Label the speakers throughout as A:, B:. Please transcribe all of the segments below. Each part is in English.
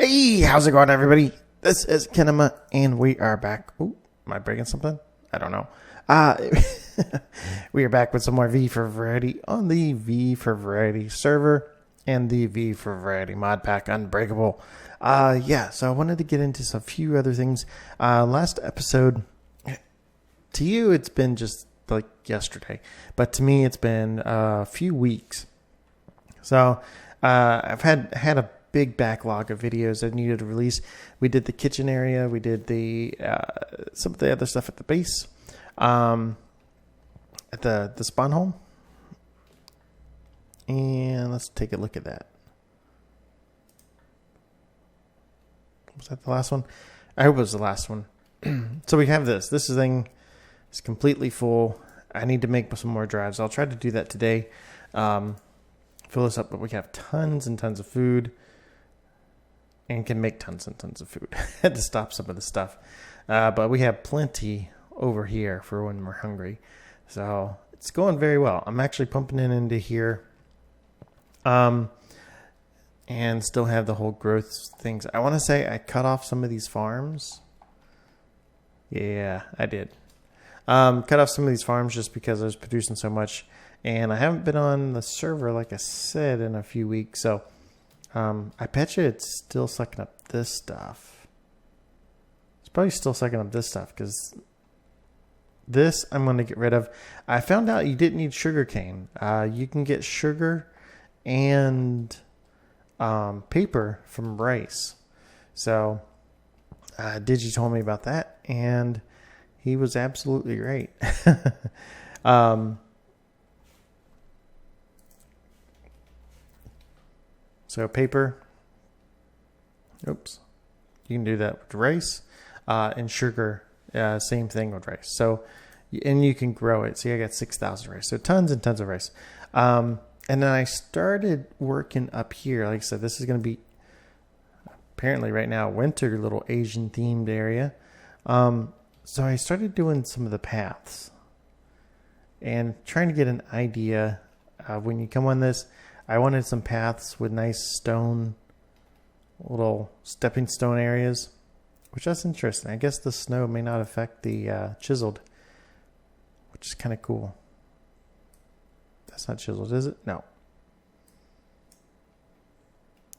A: Hey, how's it going, everybody? This is Kinama, and we are back. Ooh, am I breaking something? I don't know. We are back with some more V4Variety on the V4Variety server and the V4Variety mod pack Unbreakable. So I wanted to get into a few other things. Last episode, to you, it's been just like yesterday, but to me, it's been a few weeks. So I've had a big backlog of videos I needed to release. We did the kitchen area. We did the some of the other stuff at the base, at the spawn home. And let's take a look at that. Was that the last one? I hope it was the last one. So we have this. This thing is completely full. I need to make some more drives. I'll try to do that today. Fill this up, but we have tons and tons of food. And can make tons and tons of food. Had to stop some of the stuff. But we have plenty over here for when we're hungry. So it's going very well. I'm actually pumping it into here. And still have the whole growth things. I want to say I cut off some of these farms. Yeah, I did. Cut off some of these farms just because I was producing so much. And I haven't been on the server, like I said, in a few weeks. So I bet you it's still sucking up this stuff. It's probably still sucking up this stuff because this I'm going to get rid of. I found out you didn't need sugar cane. You can get sugar and paper from rice. So Digi told me about that, and he was absolutely right. So paper, oops, you can do that with rice, and sugar, same thing with rice. So, and you can grow it. See, I got 6,000 rice, so tons and tons of rice. And then I started working up here. Like I said, this is going to be apparently right now a winter little Asian themed area. So I started doing some of the paths and trying to get an idea when you come on this. I wanted some paths with nice stone, little stepping stone areas, which that's interesting. I guess the snow may not affect the chiseled, which is kind of cool. That's not chiseled, is it? No.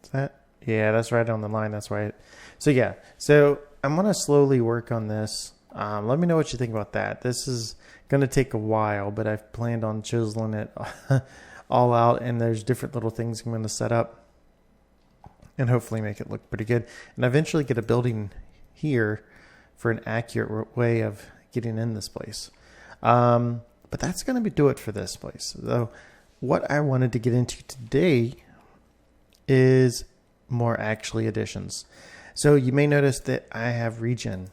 A: Is that? Yeah, that's right on the line. That's right. So yeah, so I'm going to slowly work on this. Let me know what you think about that. This is going to take a while, but I've planned on chiseling it all out, and there's different little things I'm going to set up and hopefully make it look pretty good, and eventually get a building here for an accurate way of getting in this place. But that's going to do it for this place. So what I wanted to get into today is more actually additions. So you may notice that I have regen,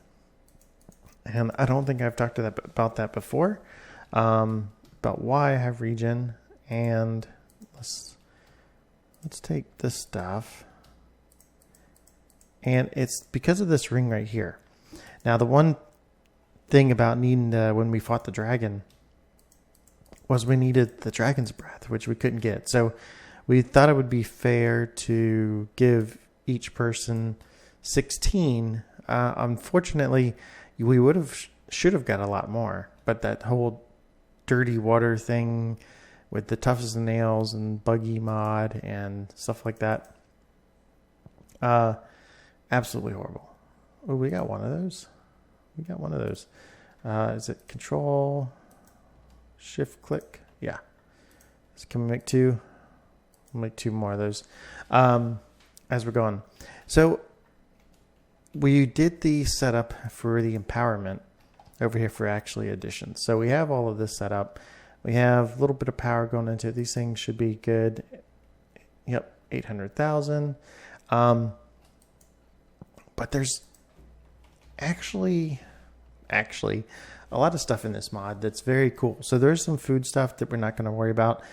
A: and I don't think I've talked about that before, about why I have regen. And let's take this stuff, and it's because of this ring right here. Now, the one thing about needing when we fought the dragon was we needed the dragon's breath, which we couldn't get. So we thought it would be fair to give each person 16. Unfortunately, we should have got a lot more, but that whole dirty water thing with the toughest nails and buggy mod and stuff like that. Absolutely horrible. Oh, we got one of those. Is it control, shift click? Yeah. Can we make two? We'll make two more of those as we're going. So we did the setup for the empowerment over here for actually additions. So we have all of this set up. We have a little bit of power going into it. These things should be good. Yep, 800,000. But there's actually a lot of stuff in this mod that's very cool. So there's some food stuff that we're not going to worry about.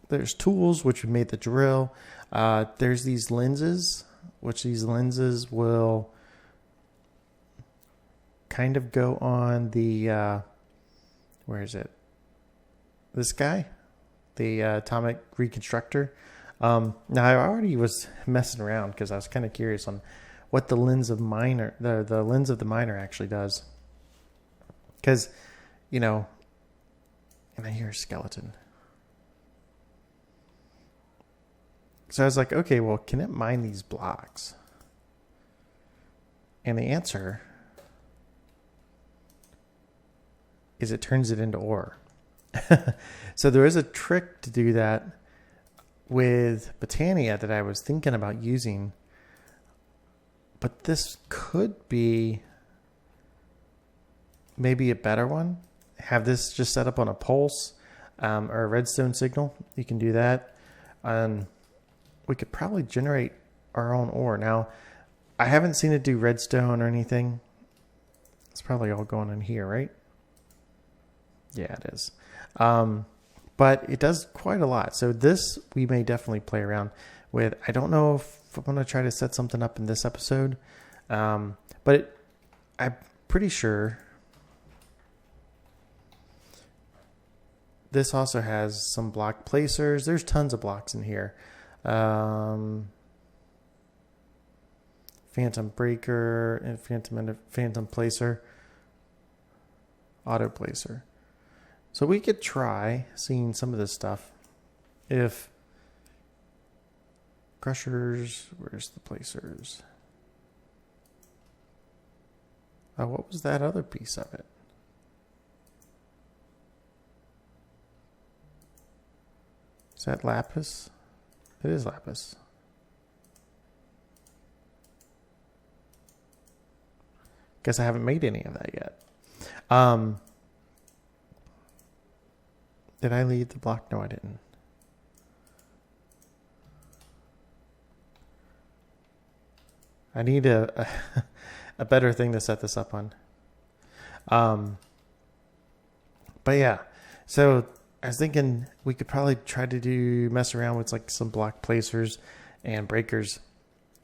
A: There's tools, which we made the drill. There's these lenses, which these lenses will kind of go on the... where is it? This guy, the atomic reconstructor. Now I already was messing around because I was kind of curious on what the lens of the lens of the miner actually does. Because, and I hear a skeleton. So I was like, okay, well, can it mine these blocks? And the answer is it turns it into ore. So there is a trick to do that with Botania that I was thinking about using. But this could be maybe a better one. Have this just set up on a pulse or a redstone signal. You can do that. We could probably generate our own ore. Now, I haven't seen it do redstone or anything. It's probably all going in here, right? Yeah, it is. But it does quite a lot. So this we may definitely play around with. I don't know if I'm going to try to set something up in this episode. But I'm pretty sure this also has some block placers. There's tons of blocks in here. Phantom breaker and phantom placer, auto placer. So we could try seeing some of this stuff. If crushers, where's the placers? Oh, what was that other piece of it? Is that lapis? It is lapis. Guess I haven't made any of that yet. Did I leave the block? No, I didn't. I need a better thing to set this up on. But yeah, so I was thinking we could probably try to mess around with like some block placers and breakers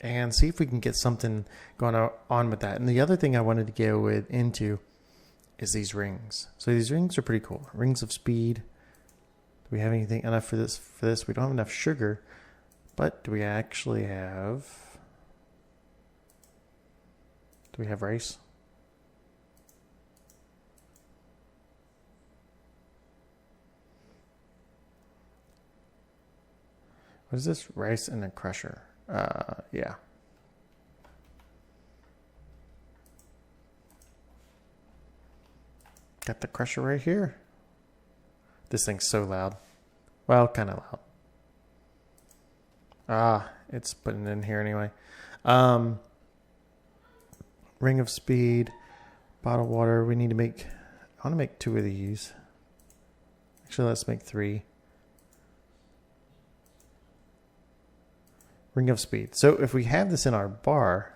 A: and see if we can get something going on with that. And the other thing I wanted to go into is these rings. So these rings are pretty cool. Rings of speed. Do we have anything enough for this? We don't have enough sugar, but do we actually have? Do we have rice? What is this? Rice and a crusher. Yeah. Got the crusher right here. This thing's so loud. Well, kind of loud. It's putting it in here anyway. Ring of speed, bottled water. We need to make, I want to make 2 of these. Actually, let's make 3. Ring of speed. So if we have this in our bar,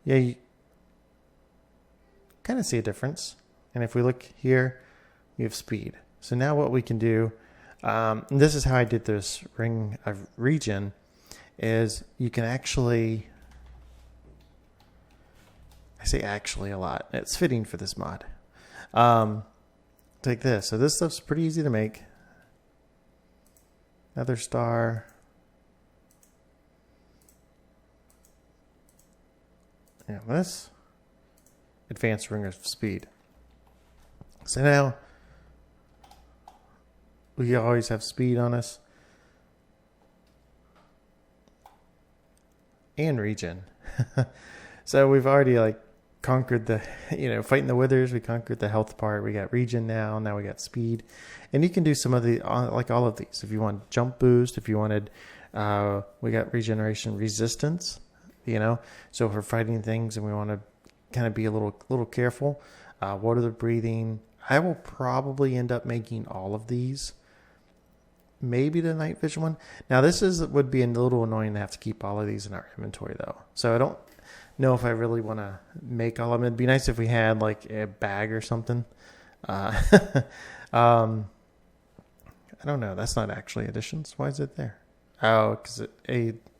A: yeah, you kind of see a difference. And if we look here, we have speed. So now what we can do, and this is how I did this ring of regen, is you can actually, I say actually a lot. It's fitting for this mod. Take this. So this stuff's pretty easy to make. Another star. And this. Advanced ring of speed. So now we always have speed on us. And regen. So we've already conquered the, fighting the withers. We conquered the health part. We got regen now. Now we got speed. And you can do some of the, all of these. If you want jump boost, if you wanted, we got regeneration resistance, So if we're fighting things and we want to kind of be a little careful, water the breathing. I will probably end up making all of these. Maybe the night vision one. Now this would be a little annoying to have to keep all of these in our inventory though. So I don't know if I really want to make all of them. It'd be nice if we had a bag or something. I don't know. That's not actually additions. Why is it there? Oh, because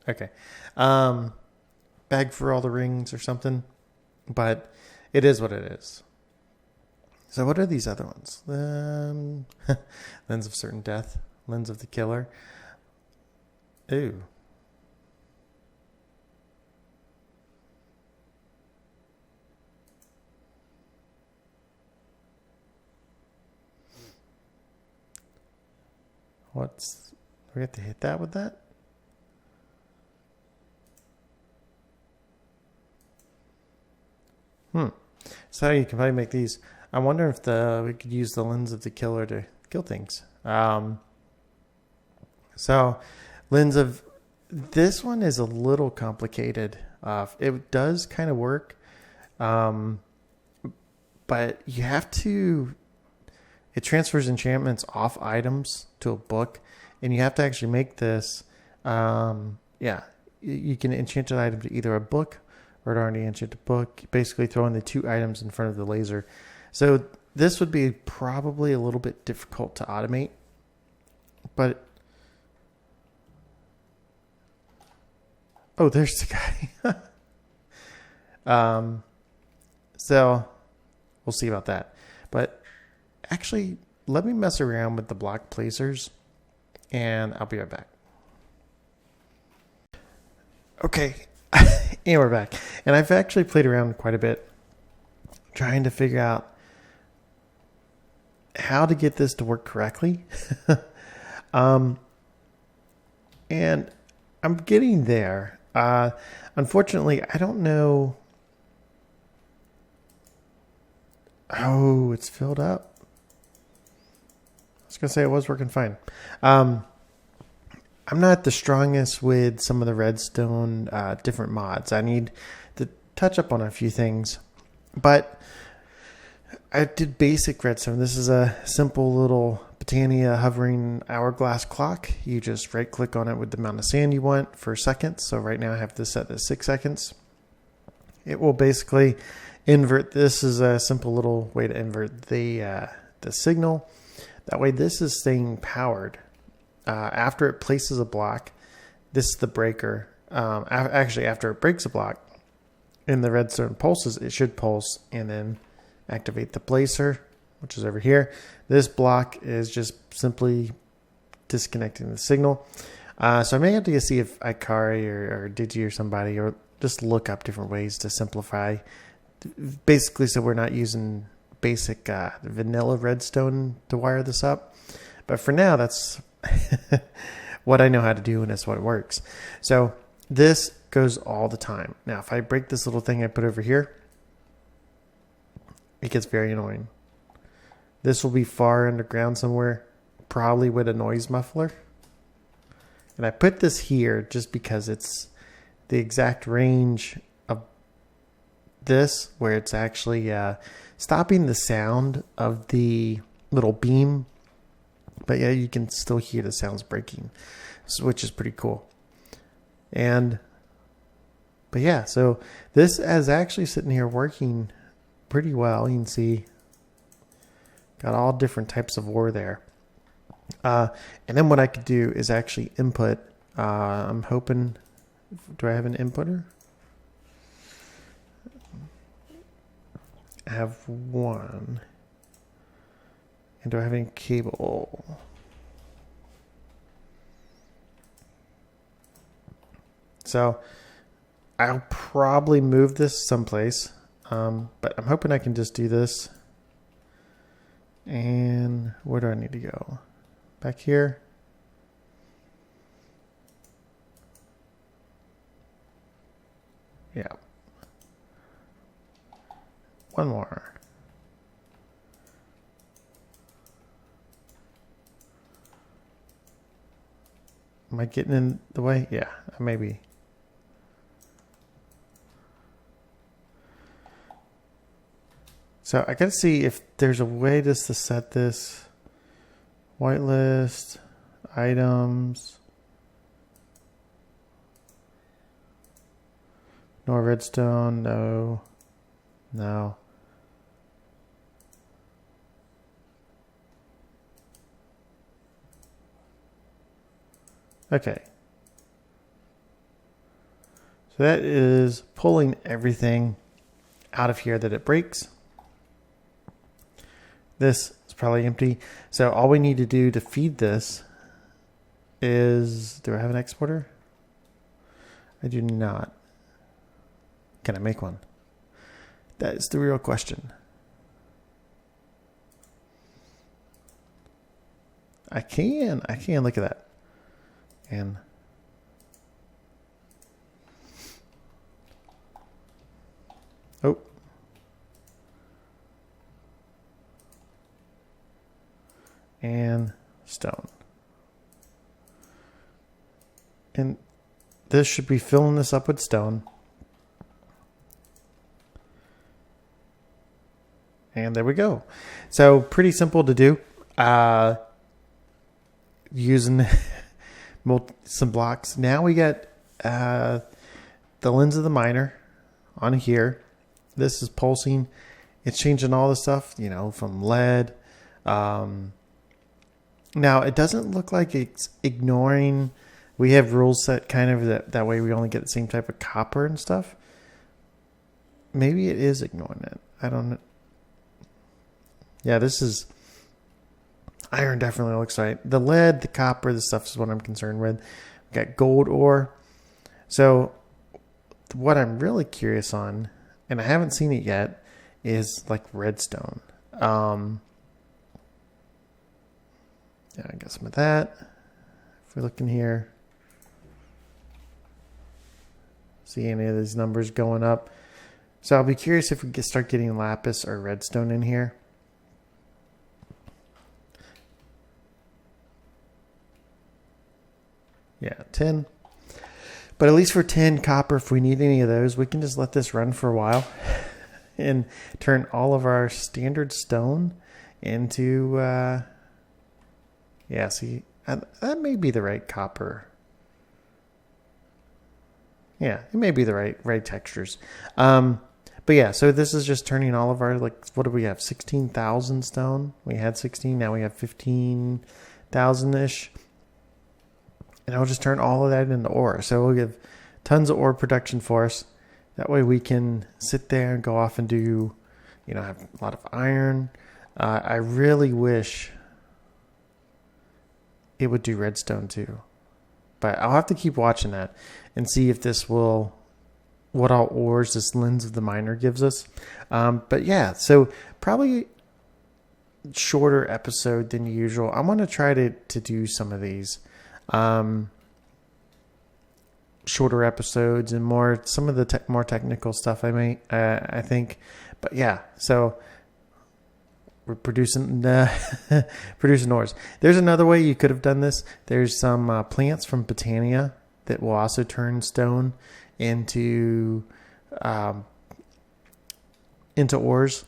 A: okay. Bag for all the rings or something. But it is what it is. So what are these other ones? Lens of certain death, lens of the killer. Ooh. We have to hit that with that? So you can probably make these. I wonder if we could use the lens of the killer to kill things. So lens of this one is a little complicated. It does kind of work, but you have to. It transfers enchantments off items to a book, and you have to actually make this. You can enchant an item to either a book or an already enchanted book. Basically, throwing the two items in front of the laser. So this would be probably a little bit difficult to automate, but oh, there's the guy. So we'll see about that, but. Actually, let me mess around with the block placers, and I'll be right back. Okay, and we're back. And I've actually played around quite a bit, trying to figure out how to get this to work correctly. And I'm getting there. Unfortunately, I don't know. Oh, it's filled up. I was going to say it was working fine. I'm not the strongest with some of the redstone different mods. I need to touch up on a few things. But I did basic redstone. This is a simple little Britannia hovering hourglass clock. You just right click on it with the amount of sand you want for seconds. So right now I have this set to 6 seconds. It will basically invert. This is a simple little way to invert the signal. That way this is staying powered. After it places a block, this is the breaker. Actually, after it breaks a block and the redstone pulses, it should pulse and then activate the placer, which is over here. This block is just simply disconnecting the signal. So I may have to see if Ikari or Digi or somebody, or just look up different ways to simplify. Basically, so we're not using basic vanilla redstone to wire this up. But for now, that's what I know how to do, and that's what works. So this goes all the time. Now, if I break this little thing I put over here, it gets very annoying. This will be far underground somewhere, probably with a noise muffler. And I put this here just because it's the exact range of this, where it's actually stopping the sound of the little beam. But yeah, you can still hear the sounds breaking, which is pretty cool. But yeah, so this is actually sitting here working pretty well. You can see got all different types of ore there. And then what I could do is actually input. I'm hoping, do I have an inputter? I have one. And do I have any cable? So I'll probably move this someplace. But I'm hoping I can just do this. And where do I need to go? Back here. Yeah. One more. Am I getting in the way? Yeah, maybe. So I gotta see if there's a way just to set this. Whitelist, items. No redstone, no. No. Okay. So that is pulling everything out of here that it breaks. This is probably empty. So all we need to do to feed this is, do I have an exporter? I do not. Can I make one? That is the real question. I can look at that. And oh. And stone. And this should be filling this up with stone. And there we go. So pretty simple to do. Using some blocks. Now we got the lens of the miner on here. This is pulsing. It's changing all the stuff, you know, from lead. Now it doesn't look like it's ignoring. We have rules set kind of that way we only get the same type of copper and stuff. Maybe it is ignoring it. I don't know. Yeah, this is iron definitely looks right. The lead, the copper, the stuff is what I'm concerned with. We got gold ore. So what I'm really curious on, and I haven't seen it yet, is like redstone. Yeah, I got some of that. If we look in here, see any of these numbers going up. So I'll be curious if we can start getting lapis or redstone in here. Yeah, 10. But at least for 10 copper, if we need any of those, we can just let this run for a while and turn all of our standard stone into, yeah, see, that may be the right copper. Yeah, it may be the right textures. But yeah, so this is just turning all of our, like, what do we have? 16,000 stone. We had 16, now we have 15,000-ish. And I'll just turn all of that into ore. So we'll give tons of ore production for us. That way we can sit there and go off and do, you know, have a lot of iron. I really wish it would do redstone too. But I'll have to keep watching that and see if this will, what all ores this lens of the miner gives us. But yeah, so probably shorter episode than usual. I'm going to try to do some of these. Shorter episodes and some of the more technical stuff I think, but yeah, so we're producing ores. There's another way you could have done this. There's some plants from Botania that will also turn stone into ores,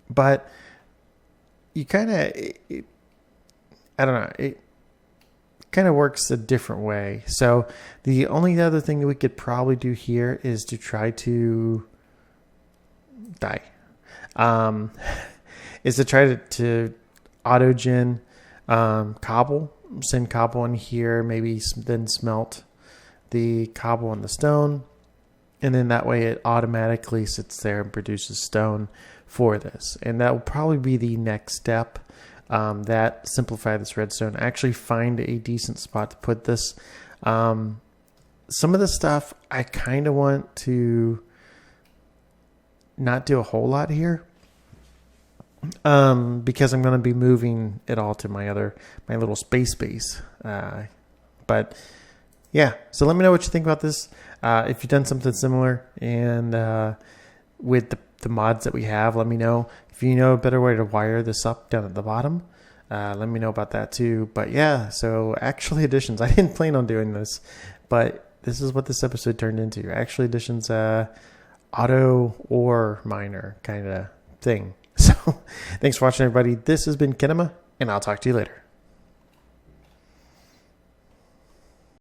A: but you kind of, I don't know, it kind of works a different way. So the only other thing that we could probably do here is to try to die. Is to try to autogen cobble, send cobble in here, maybe then smelt the cobble and the stone, and then that way it automatically sits there and produces stone for this. And that will probably be the next step. That simplify this redstone. Actually find a decent spot to put this. Some of the stuff I kind of want to not do a whole lot here, because I'm going to be moving it all to my little space base. But yeah, so let me know what you think about this. If you've done something similar and with the mods that we have, let me know. If you know a better way to wire this up down at the bottom, let me know about that too. But yeah, so Actually Additions, I didn't plan on doing this, but this is what this episode turned into. Actually Additions, auto ore miner kind of thing. So thanks for watching, everybody. This has been Kinama, and I'll talk to you later.